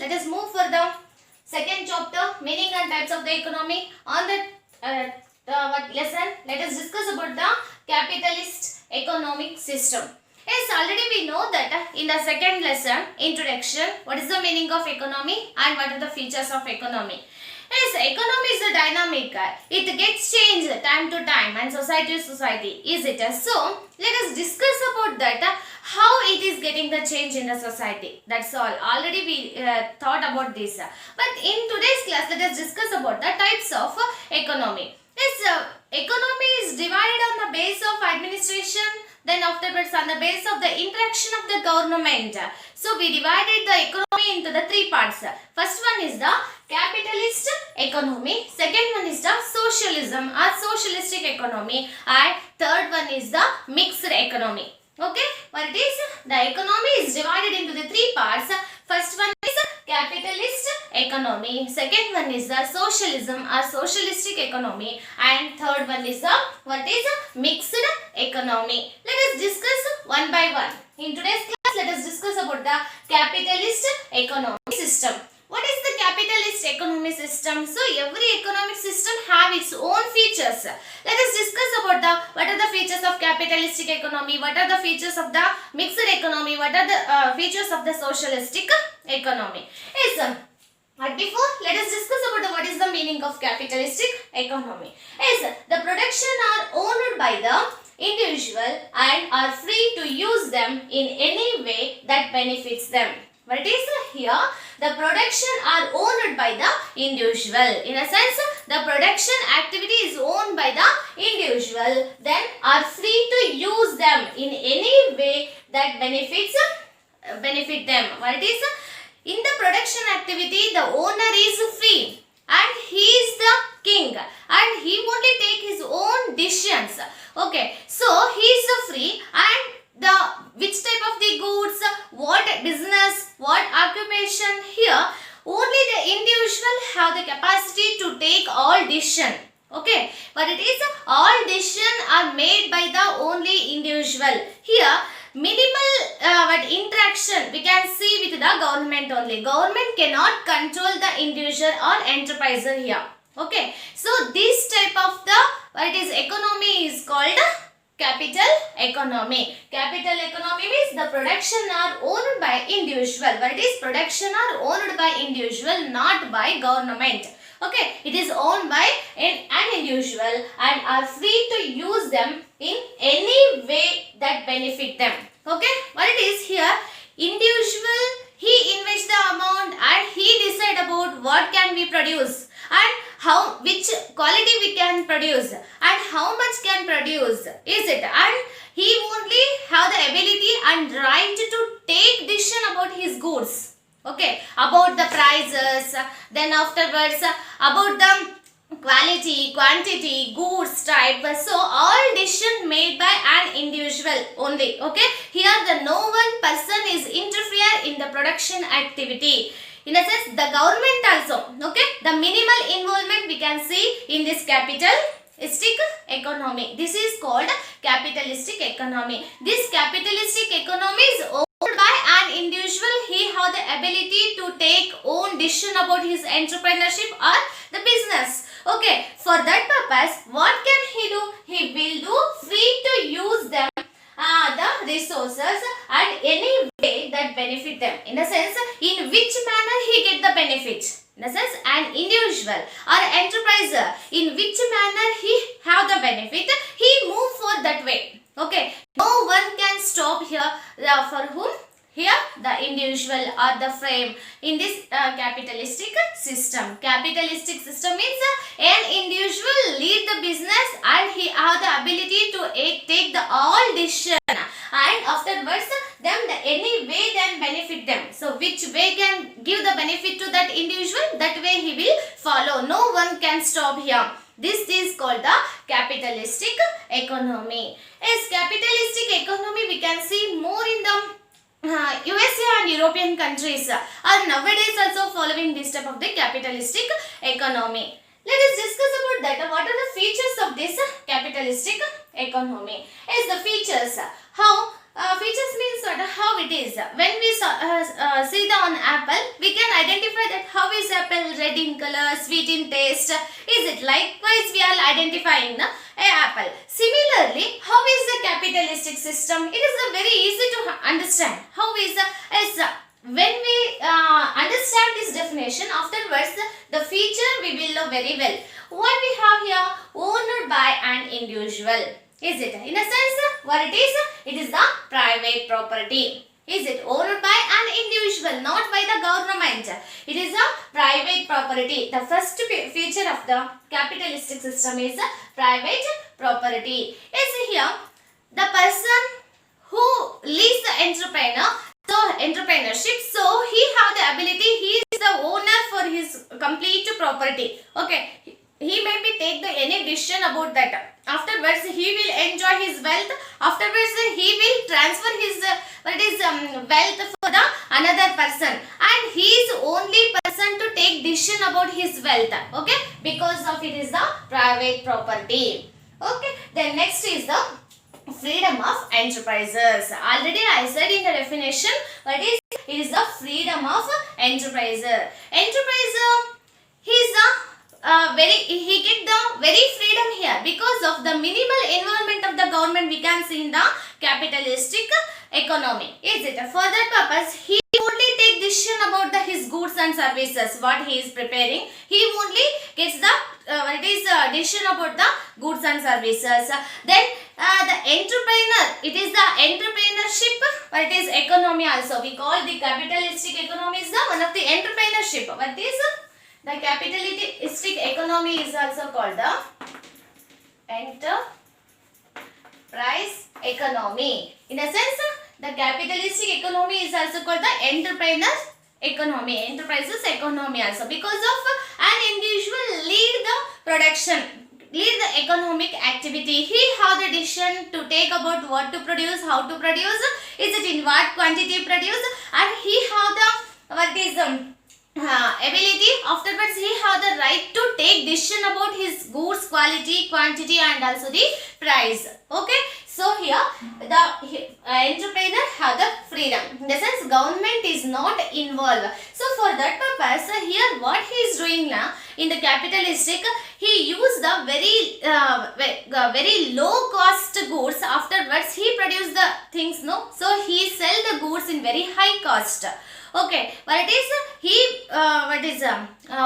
let us move for the second chapter, meaning and types of the economy. On the lesson, let us discuss about the capitalist economic system. Yes, already we know that in the second lesson, introduction, what is the meaning of economy and what are the features of economy. Yes, economy is a dynamic. It gets changed time to time and society to society. Is it? So, let us discuss about that, how it is getting the change in the society. That's all. Already we thought about this. But in today's class, let us discuss about the types of economy. Yes, economy is divided on the base of administration, then afterwards on the base of the interaction of the government. So we divided the economy into the three parts. First one is the capitalist economy, second one is the socialism or socialistic economy, and third one is the mixed economy. Okay, what it is? The economy is divided into the three parts. First one is capitalist economy, second one is the socialism or socialistic economy, and third one is the mixed economy. Let us discuss one by one. In today's class, let us discuss about the capitalist economic system. What is the capitalist economic system? So every economic system have its own features. Let us discuss about what are the features of capitalistic economy, what are the features of the mixed economy, what are the features of the socialistic economy. Yes, but before, let us discuss about what is the meaning of capitalistic economy. Yes, the production are owned by the individual and are free to use them in any way that benefits them. What it is here? The production are owned by the individual. In a sense, the production activity is owned by the individual, then are free to use them in any way that benefit them. What it is? In the production activity, the owner is free and he is the king and he only take his own decisions. Okay, so he is free and which type of the goods, what business, what occupation, here only the individual have the capacity to take all decision. Okay, but it is all decision are made by the only individual. Here minimal interaction we can see with the government only. Government cannot control the individual or enterpriser here. Okay, so this type of the economy is called capital economy. Capital economy means the production are owned by individual. What is production are owned by individual, not by government. Okay, it is owned by an individual and are free to use them in any way that benefit them. Okay, what it is here? Individual, he invests the amount and he decide about what can we produce and which quality we can produce and how much can produce, is it? And he only have the ability and right to take decision about his goods. Okay, about the prices, then afterwards about the quality, quantity, goods type. So all decision made by an individual only. Okay, here the no one person is interfere in the production activity. In a sense, the government also. Okay, the minimal involvement we can see in this capitalistic economy. This is called capitalistic economy. This capitalistic economy is owned by an individual. He have the ability to take own decision about his entrepreneurship or the business. Okay, for that purpose, what can he do? He will do free to use them, the resources and any way that benefit them. In a sense, in which manner he get the benefit. In a sense, an individual or enterpriser, in which manner he have the benefit, he move for that way. Okay, no one can stop here for whom? Here the individual or the frame in this capitalistic system. Capitalistic system means an individual lead the business and he have the ability to take the all decision and afterwards them any way then benefit them. So which way can give the benefit to that individual, that way he will follow. No one can stop here. This is called the capitalistic economy. As capitalistic economy we can see more in the USA and European countries are nowadays also following this type of the capitalistic economy. Let us discuss about that. What are the features of this capitalistic economy? As the features, how features means how it is. When we see the on apple, we can identify that how is apple red in color, sweet in taste, is it? Likewise, we are identifying the apple. Similarly, how is the capitalistic system? It is very easy to understand. How is when we understand this definition, afterwards the feature we will know very well. What we have here, owned by an individual. Is it? In a sense, what it is? It is the private property. Is it owned by an individual, not by the government? It is a private property. The first feature of the capitalistic system is private property. Is here the person who leads the entrepreneur. So entrepreneurship. So he have the ability. He is the owner for his complete property. Okay. He may be take the any decision about that. Afterwards, he will enjoy his wealth. Afterwards, he will transfer his wealth for the another person, and he is only person to take decision about his wealth. Okay, because of it is the private property. Okay, then next is the freedom of enterprises. Already I said in the definition, what is it is the freedom of enterpriser. Enterpriser, he is the he get the very freedom here because of the minimal involvement of the government we can see in the capitalistic economy. Is it? For that purpose, he only take decision about his goods and services what he is preparing. He only gets the decision about the goods and services. Then the entrepreneur, it is the entrepreneurship, but it is economy also. We call the capitalistic economy is the one of the entrepreneurship. What is the capitalistic economy is also called the enterprise economy. In a sense, the capitalistic economy is also called the entrepreneur economy, enterprises economy also, because of an individual lead the production, lead the economic activity. He have the decision to take about what to produce, how to produce, is it in what quantity produce, and he have the ability. Afterwards, he have the right to take decision about his goods quality, quantity, and also the price. Okay, so here the entrepreneur have the freedom. In the sense, government is not involved. So for that purpose, here what he is doing now in the capitalistic, he use the very low cost goods. Afterwards, he produce the things, no. So he sell the goods in very high cost. Okay, but it is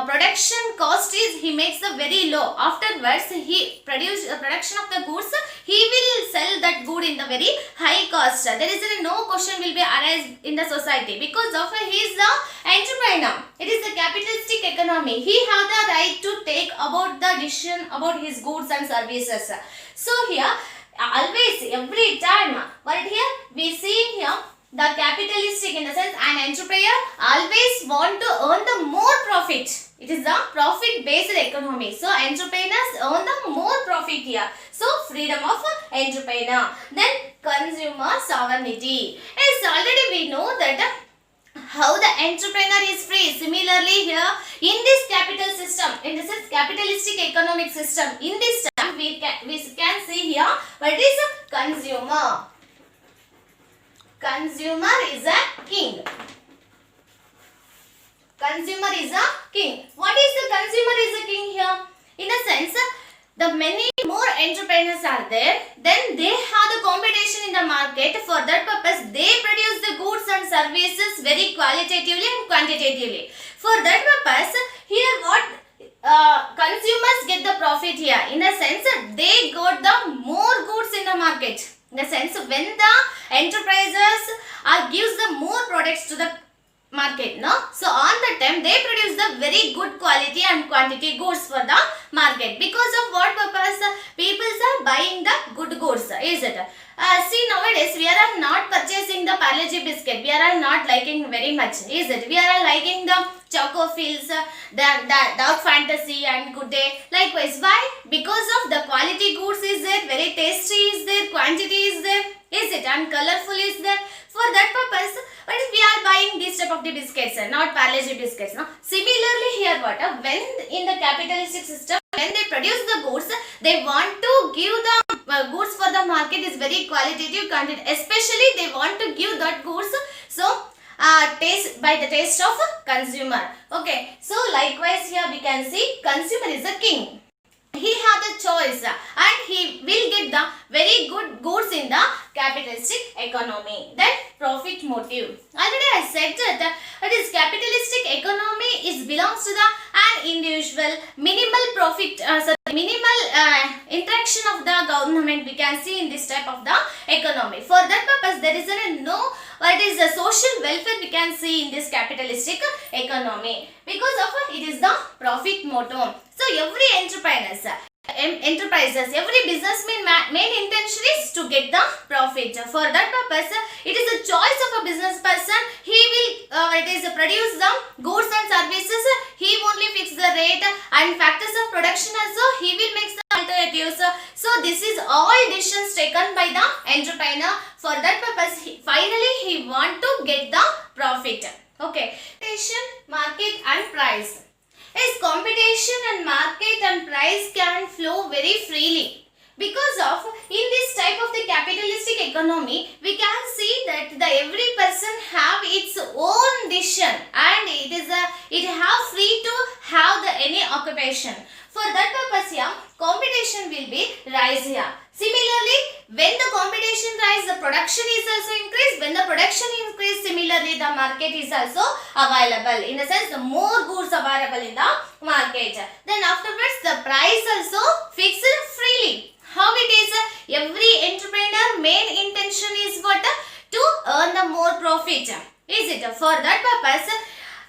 production cost is he makes the very low. Afterwards, he produce production of the goods. He will sell that good in the very high cost. There is no question will be arise in the society because of he is the entrepreneur. It is the capitalistic economy. He have the right to take about the decision about his goods and services. So here always every time what here we see here. The capitalistic, in the sense, an entrepreneur always want to earn the more profit. It is the profit based economy. So entrepreneurs earn the more profit here. So freedom of entrepreneur. Then consumer sovereignty. As already we know that how the entrepreneur is free. Similarly here in this capital system, in this is capitalistic economic system, in this time we can see here what is consumer. Consumer is a king. Consumer is a king. What is the consumer is a king here? In a sense, the many more entrepreneurs are there. Then they have the competition in the market. For that purpose, they produce the goods and services very qualitatively and quantitatively. For that purpose, here what consumers get the profit here. In a sense, they got the more goods in the market. In the sense, when the enterprises gives the more products to the market, no? So on the time they produce the very good quality and quantity goods for the market. Because of what purpose? People are buying the good goods, is it? See, nowadays we are not purchasing the Parle-G biscuit. We are not liking very much, is it? We are liking the Choco Fields, the Dog Fantasy and Good Day. Likewise, why? Because of the quality goods is there, very tasty is there, quantity is there, is it? And colorful is there. For that purpose, but we are buying this type of the biscuits, not Parle-G biscuits. No? Similarly, here what? When in the capitalistic system, when they produce the goods, they want to give the goods for the market is very qualitative content. Especially, they want to give that goods. So taste by the taste of consumer. Okay, so likewise here we can see consumer is a king. He has the choice and he will get the very good goods in the capitalistic economy. Then profit motive. Already I said that this capitalistic economy is belongs to the an individual minimal profit, minimal interaction of the government we can see in this type of the economy. For that purpose there is no what is the social welfare we can see in this capitalistic economy because of it is the profit motive. So every enterprises, every businessman main intention is to get the profit. For that purpose, it is a choice of a business person. He will produce the goods and services. He only fix the rate and factors of production also. He will make the alternatives. So this is all decisions taken by the entrepreneur. For that purpose, finally he want to get the profit. Okay, competition, market and price. As competition and market and price can flow very freely. Because of in this type of the capitalistic economy, we can see that the every person have its own decision and it have free to have the any occupation. For that purpose here, competition will be rise here. Similarly, when the competition rise, the production is also increased. When the production increase, similarly the market is also available. In a sense, the more goods available in the market. Then afterwards, the price also fixed freely. How it is? Every entrepreneur main intention is what? To earn the more profit. Is it? For that purpose,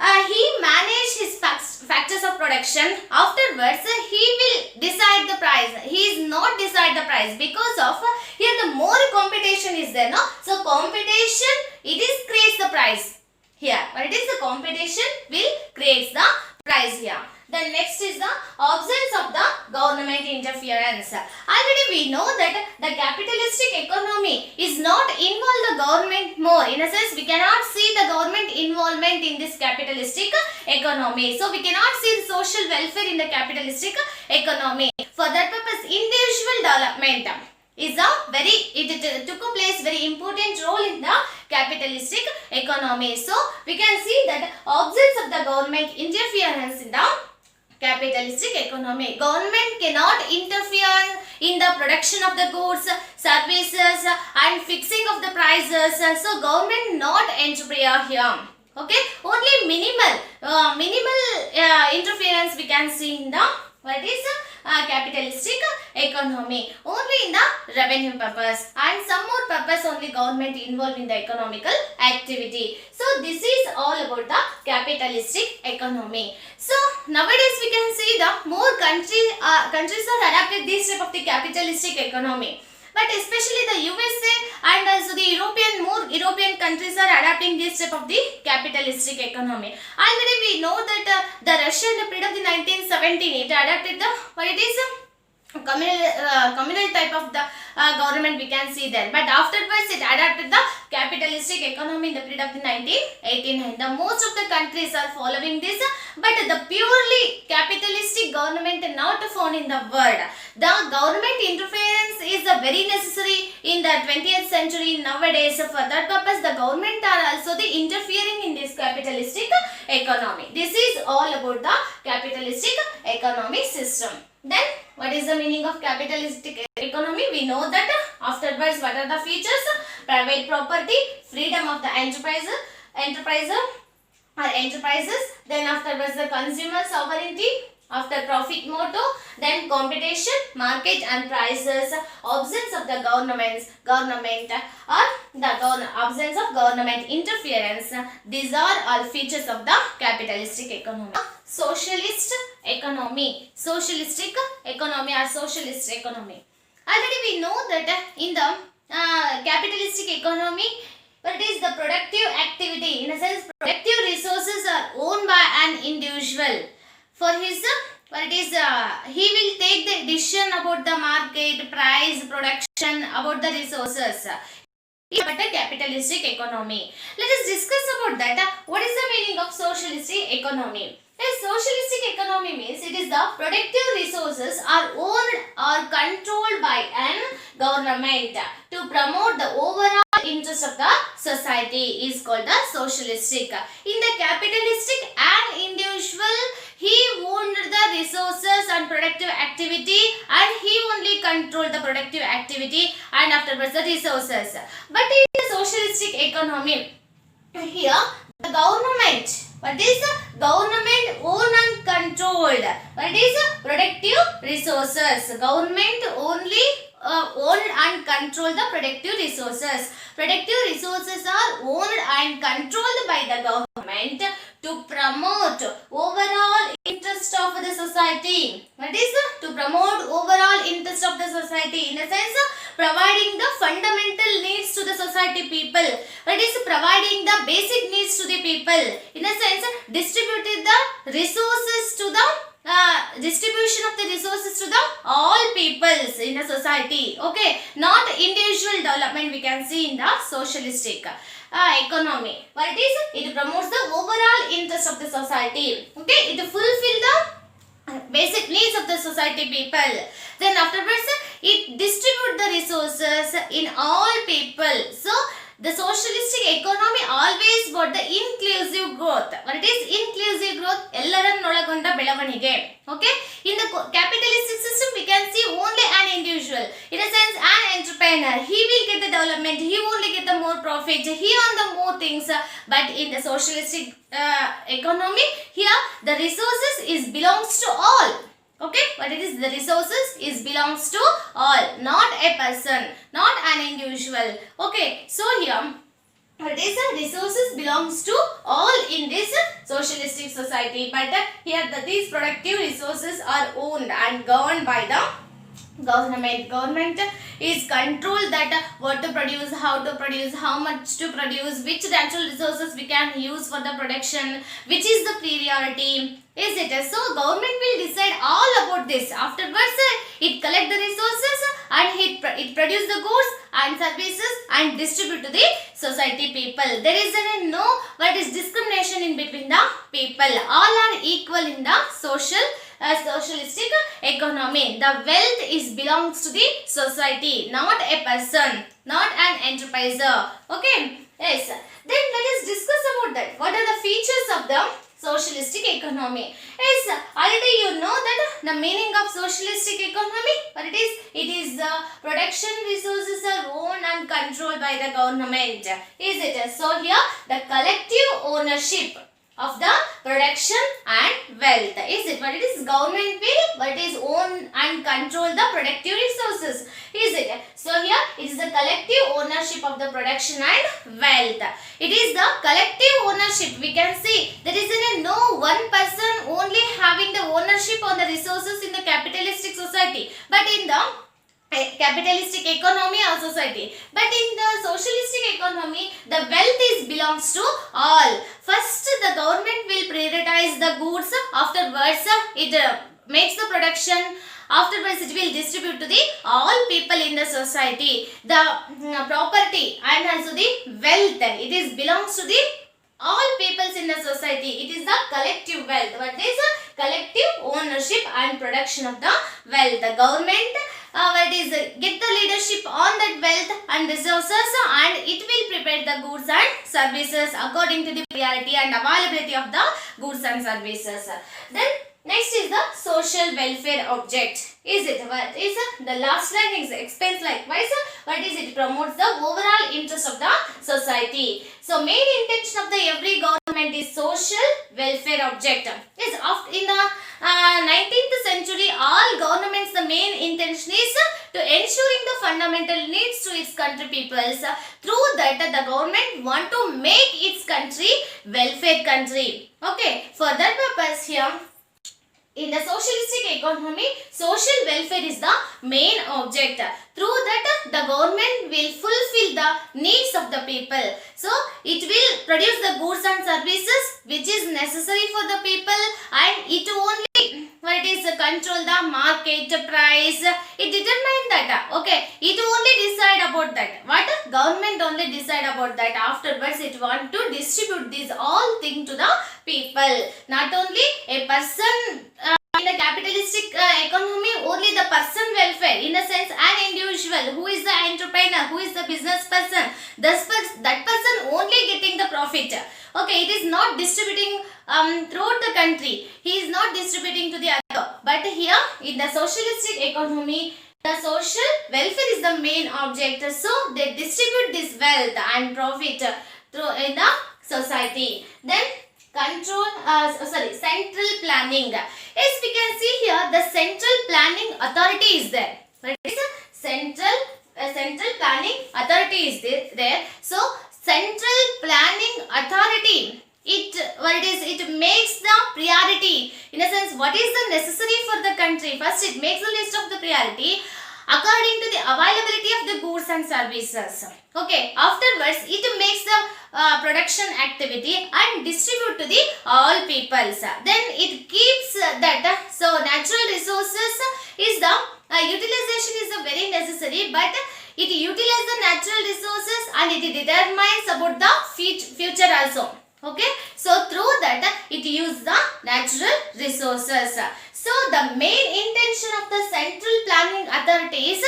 he manage his factors of production. Afterwards, he will decide the price. He is not decide the price because of here the more competition is there. No, so competition creates the price here. But it is the competition will creates the price here. Then next is the absence of the government interference. Already we know that the capitalistic economy is not involve the government more. In a sense, we cannot see the government involvement in this capitalistic economy. So we cannot see the social welfare in the capitalistic economy. For that purpose, individual development is it took a place very important role in the capitalistic economy. So we can see that absence of the government interference in the capitalistic economy. Government cannot interfere in the production of the goods, services and fixing of the prices. So government not interfere here. Okay, only minimal interference we can see in the what is capitalistic economy. Only in the revenue purpose and some more purpose only government involved in the economical activity. So this is all about the capitalistic economy. So nowadays we can see the more countries are adapted this type of the capitalistic economy. But especially the USA and also the European countries are adapting this type of the capitalistic economy. Already we know that the Russia in the period of the 1917 it adapted the what it is communal type of the government we can see there. But afterwards it adapted the capitalistic economy in the period of the 1989. The most of the countries are following this, but the purely capitalistic government not found in the world. The government interference is very necessary in the 20th century nowadays. For that purpose, the government are also the interfering in this capitalistic economy. This is all about the capitalistic economic system. Then what is the meaning of capitalistic economy? We know that afterwards what are the features? Private property, freedom of the enterprises, then afterwards the consumer sovereignty, after profit motto, then competition, market and prices, absence of the government or the absence of government interference. These are all features of the capitalistic economy. Socialist economy, socialistic economy or socialist economy. Already we know that in the capitalistic economy, what is the productive activity? In a sense, productive resources are owned by an individual. For his he will take the decision about the market, price, production, about the resources. But a capitalistic economy. Let us discuss about that. What is the meaning of socialistic economy? A socialistic economy means it is the productive resources are owned or controlled by an government to promote the overall interest of the society is called the socialistic. In the capitalistic, an individual, he owned the resources and productive activity, and he only controlled the productive activity and afterwards the resources. But in the socialistic economy, here the government, what is the government own and controlled? What is productive resources? Government only owned and control the productive resources. Productive resources are owned and controlled by the government to promote overall interest of the society. What is to promote overall interest of the society? In a sense, providing the fundamental needs to the society people. What is providing the basic needs to the people? In a sense, distributing the resources to the distribution of the resources to the all peoples in a society. Okay, not individual development we can see in the socialistic economy. What is it? Promotes the overall interest of the society. Okay, it fulfill the basic needs of the society people. Then afterwards it distribute the resources in all people. So the socialistic economy always got the inclusive growth. What is inclusive growth? Ellarannollagonda belavanige. Okay, in the capitalistic system we can see only an individual, in a sense an entrepreneur, he will get the development, he only get the more profit, he on the more things. But in the socialistic economy, here the resources is belongs to all. Okay, what it is? The resources is belongs to all, not a person, not an individual. Okay, so here what is the resources belongs to all in this socialistic society. But here these productive resources are owned and governed by the government. Government is control that what to produce, how to produce, how much to produce, which natural resources we can use for the production, which is the priority. Is it? So government will decide all about this. Afterwards it collect the resources and it produce the goods and services and distribute to the society people. There is no what is discrimination in between the people. All are equal in the socialistic economy. The wealth is belongs to the society, not a person, not an enterpriser. Okay, yes. Then let us discuss about that. What are the features of the socialistic economy? Yes, already you know that the meaning of socialistic economy. What it is? It is the production resources are owned and controlled by the government. Is it? So here the collective ownership of the production and wealth. Is it? What it is? Government will what is own and control the productive resources. Is it? So here it is the collective ownership of the production and wealth. It is the collective ownership. We can see there is no one person only having the ownership on the resources in the capitalistic society, but in the capitalistic economy or society. But in the socialistic economy, the wealth is belongs to all. First, the government will prioritize the goods. Afterwards, it makes the production. Afterwards, it will distribute to the all people in the society. The property and also the wealth, it is belongs to the all peoples in the society. It is the collective wealth. What is collective ownership and production of the wealth? The government get the leadership on that wealth and resources, and it will prepare the goods and services according to the priority and availability of the goods and services. Then next is the social welfare object. Is it? What is the last line is explains likewise. What is it? Promotes the overall interest of the society. So main intention of the every government is social welfare object. Is in the 19th century, all governments, the main intention is to ensuring the fundamental needs to its country peoples. Through that, the government want to make its country welfare country. Okay, for that purpose here, in the socialistic economy, social welfare is the main object. Through that, the government will fulfill the needs of the people. So, it will produce the goods and services which is necessary for the people, and it only what is control the market price. It determine that. Okay, it only decide about that. What? Government only decide about that. Afterwards, it want to distribute these all things to the people. Not only a person In the capitalistic economy, only the person welfare, in a sense an individual who is the entrepreneur, who is the business person, that person only getting the profit. Okay, it is not distributing throughout the country, he is not distributing to the other. But here in the socialistic economy, the social welfare is the main object, so they distribute this wealth and profit through in the society. Then central planning. Yes, we can see here the central planning authority is there. What is a central planning authority is there. So central planning authority, it makes the priority, in a sense what is the necessary for the country. First it makes a list of the priority according to the availability of the goods and services. Okay, afterwards it makes the production activity and distribute to the all peoples. Then it keeps that so natural resources is the utilization is a very necessary, but it utilizes the natural resources and it determines about the future also. Okay, so through that it use the natural resources. So the main intention of the central planning authority is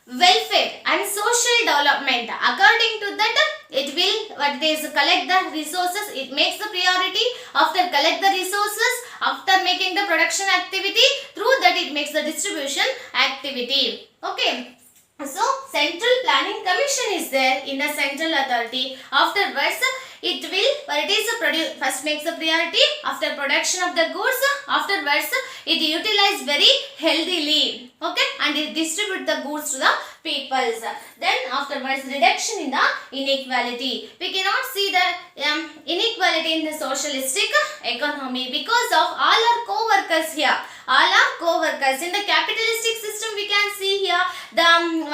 welfare and social development. According to that, it will collect the resources, it makes the priority, after collect the resources, after making the production activity, through that it makes the distribution activity. Okay, so central planning commission is there in the central authority. Afterwards it will first makes the priority, after production of the goods, afterwards it utilize very healthily. Okay, and it distribute the goods to the peoples. Then afterwards reduction in the inequality. We cannot see the inequality in the socialistic economy because of all our co-workers here. All are co-workers. In the capitalistic system we can see here the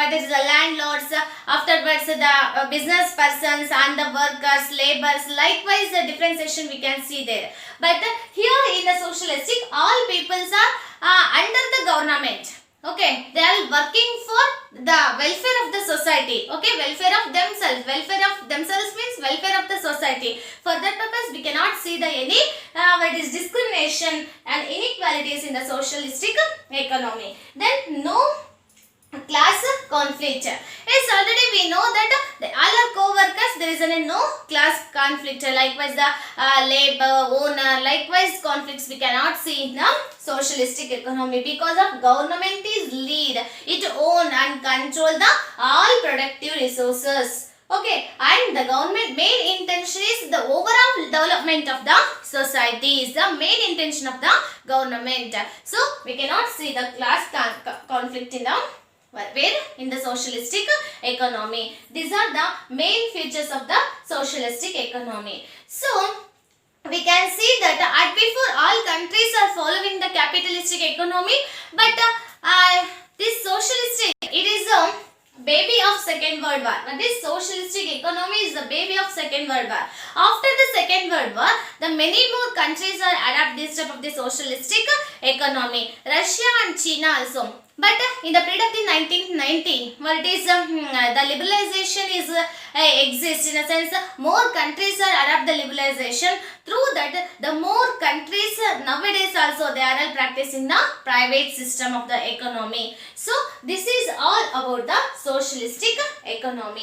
the landlords, afterwards the business persons and the workers, laborers, likewise the differentiation we can see there. But here in the socialistic, all peoples are under the government. Okay, they are working for the welfare of the society. Okay, welfare of themselves. Welfare of themselves means welfare of the society. For that purpose, we cannot see the any discrimination and inequalities in the socialistic economy. Then no class conflict. Yes, already we know that all are co-workers, there is no class conflict. Likewise the labor, owner, likewise conflicts we cannot see in the socialistic economy because of government is lead, it own and control the all productive resources. Okay, and the government main intention is the overall development of the society is the main intention of the government. So we cannot see the class conflict in the where in the socialistic economy. These are the main features of the socialistic economy. So we can see that at before all countries are following the capitalistic economy, but this socialistic, it is a baby of Second World War. But this socialistic economy is the baby of Second World War. After the Second World War, the many more countries are adapt this type of the socialistic economy. Russia and China also. But in the period of the 1990, what is the liberalization is exists, in a sense more countries are adapt the liberalization. Through that, the more countries nowadays also they are all practicing the private system of the economy. So this is all about the socialistic economy.